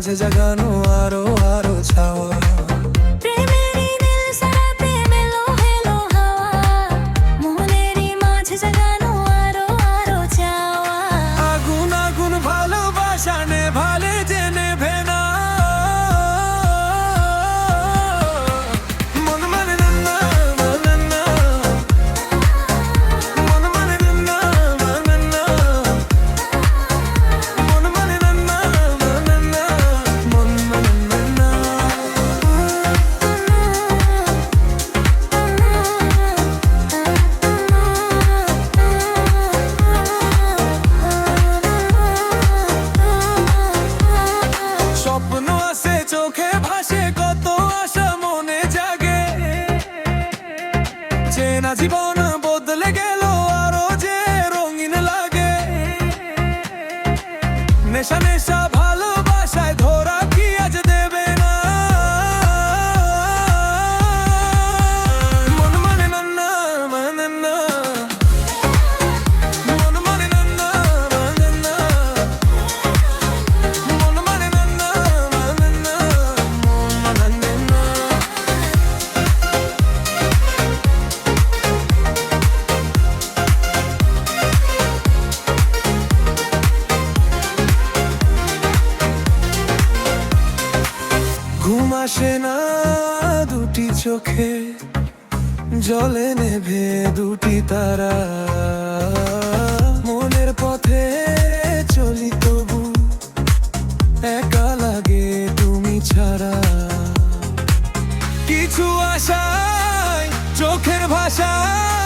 মাঝে জাগানো আরো আরো ছাওয়া। প্রেমেরই নীল সারা প্রেমে এলো হেলো হাওয়া, মনেরই মাঝে জাগানো আরো আরো চাওয়া। আগুন আগুন ভালোবাসা নেভালে যে নেভে না, মন মানে না না মানে না, মন মানে না না মানে না, মন মানে না না মানে না, মন মানে না না। স্বপ্ন আছে চোখে ভাসে, কত আশা মনে জাগে, চেনা জীবন বদলে গেল আরো যে রঙিন লাগে। নেশা নেশা ভালোবাসায় ধরা কি আজ দেবে না, মন মানে না না মানে না, মন মানে না না মানে না, মন মানে না না মানে না, মন মানে না। ঘুম আসে না দুটি চোখে, জলে নেভে দুটি তারা, মনের পথে চলি তবু একা লাগে তুমি ছাড়া। কিছু আশায় চোখের ভাষায়